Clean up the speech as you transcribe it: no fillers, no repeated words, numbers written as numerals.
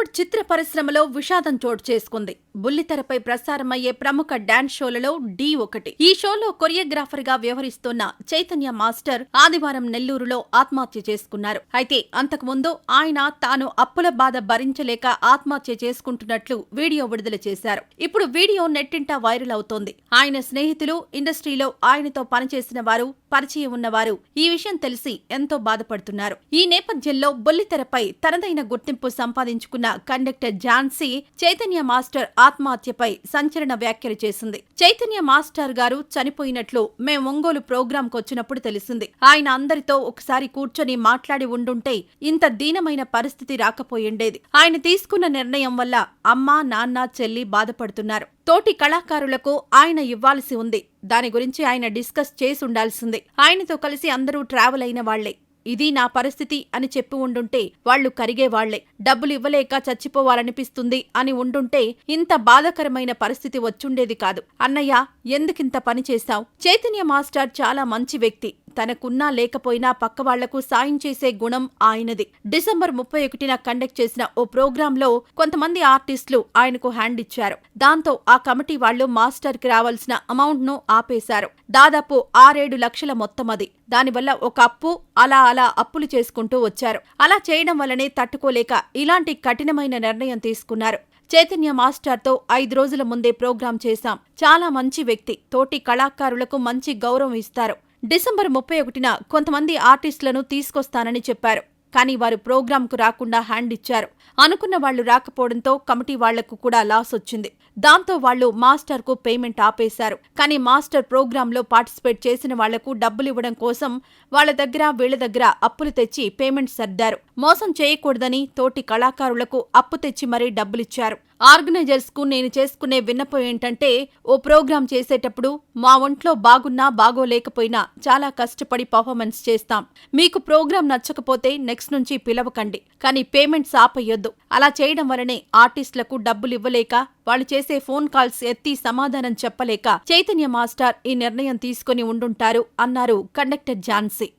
బాలీవుడ్ చిత్ర పరిశ్రమలో విషాదం చోటు చేసుకుంది. బుల్లితెరపై ప్రసారమయ్యే ప్రముఖ డాన్స్ షోలలో డి ఒకటి. ఈ షోలో కొరియోగ్రాఫర్ గా వ్యవహరిస్తున్న చైతన్య మాస్టర్ ఆదివారం నెల్లూరులో ఆత్మహత్య చేసుకున్నారు. అయితే అంతకుముందు ఆయన తాను అప్పుల బాధ భరించలేక ఆత్మహత్య చేసుకుంటున్నట్లు వీడియో విడుదల చేశారు. ఇప్పుడు వీడియో నెట్టింటా వైరల్ అవుతోంది. ఆయన స్నేహితులు, ఇండస్ట్రీలో ఆయనతో పనిచేసిన వారు, పరిచయం ఉన్నవారు ఈ విషయం తెలిసి ఎంతో బాధపడుతున్నారు. ఈ నేపథ్యంలో బుల్లితెరపై తనదైన గుర్తింపు సంపాదించుకున్న కండక్టర్ ఝాన్సీ చైతన్య మాస్టర్ ఆత్మహత్యపై సంచలన వ్యాఖ్యలు చేసింది. చైతన్య మాస్టర్ గారు చనిపోయినట్లు మేం ఒంగోలు ప్రోగ్రాంకు వచ్చినప్పుడు తెలిసింది. ఆయన అందరితో ఒకసారి కూర్చొని మాట్లాడి ఉండుంటే ఇంత దీనమైన పరిస్థితి రాకపోయిండేది. ఆయన తీసుకున్న నిర్ణయం వల్ల అమ్మ, నాన్న, చెల్లి బాధపడుతున్నారు. తోటి కళాకారులకు ఆయన ఇవ్వాల్సి ఉంది. దాని గురించి ఆయన డిస్కస్ చేసుండాల్సింది. ఆయనతో కలిసి అందరూ ట్రావెల్ అయిన వాళ్లే. ఇది నా పరిస్థితి అని చెప్పి ఉండుంటే వాళ్లు కరిగేవాళ్లే. డబ్బులు ఇవ్వలేక చచ్చిపోవాలనిపిస్తుంది అని ఉండుంటే ఇంత బాధాకరమైన పరిస్థితి వచ్చుండేది కాదు. అన్నయ్య, ఎందుకింత పని చేశావ్? చైతన్య మాస్టర్ చాలా మంచి వ్యక్తి. తనకున్నా లేకపోయినా పక్కవాళ్లకు సాయం చేసే గుణం ఆయనది. డిసెంబర్ 31న కండక్ట్ చేసిన ఓ ప్రోగ్రాంలో కొంతమంది ఆర్టిస్టులు ఆయనకు హ్యాండ్ ఇచ్చారు. దాంతో ఆ కమిటీ వాళ్లు మాస్టర్కి రావాల్సిన అమౌంట్ ను ఆపేశారు. దాదాపు 6-7 లక్షల మొత్తం అది. దానివల్ల ఒక అప్పు అలా అప్పులు చేసుకుంటూ వచ్చారు. అలా చేయడం వల్లనే తట్టుకోలేక ఇలాంటి కఠినమైన నిర్ణయం తీసుకున్నారు. చైతన్య మాస్టర్తో 5 రోజుల ముందే ప్రోగ్రాం చేశాం. చాలా మంచి వ్యక్తి. తోటి కళాకారులకు మంచి గౌరవం ఇస్తారు. డిసెంబర్ 31న కొంతమంది ఆర్టిస్టులను తీసుకొస్తానని చెప్పారు. కానీ వారు ప్రోగ్రాంకు రాకుండా హ్యాండ్ ఇచ్చారు. అనుకున్న వాళ్లు రాకపోవడంతో కమిటీ వాళ్లకు కూడా లాస్ వచ్చింది. దాంతో వాళ్లు మాస్టర్కు పేమెంట్ ఆపేశారు. కానీ మాస్టర్ ప్రోగ్రాంలో పార్టిసిపేట్ చేసిన వాళ్లకు డబ్బులివ్వడం కోసం వాళ్ల దగ్గర వీళ్ల దగ్గర అప్పులు తెచ్చి పేమెంట్ సర్దారు. మోసం చేయకూడదని తోటి కళాకారులకు అప్పు తెచ్చి మరీ డబ్బులిచ్చారు. ఆర్గనైజర్స్ కు నేను చేసుకునే విన్నపం ఏంటంటే, ఓ ప్రోగ్రాం చేసేటప్పుడు మా ఒంట్లో బాగున్నా బాగోలేకపోయినా చాలా కష్టపడి పర్ఫార్మెన్స్ చేస్తాం. మీకు ప్రోగ్రాం నచ్చకపోతే నెక్స్ట్ నుంచి పిలవకండి. కానీ పేమెంట్స్ ఆపయ్యొద్దు. అలా చేయడం వల్లనే ఆర్టిస్టులకు డబ్బులివ్వలేక, వాళ్ళు చేసే ఫోన్ కాల్స్ ఎత్తి సమాధానం చెప్పలేక చైతన్య మాస్టర్ ఈ నిర్ణయం తీసుకుని ఉండుంటారు అన్నారు కండక్టర్ ఝాన్సీ.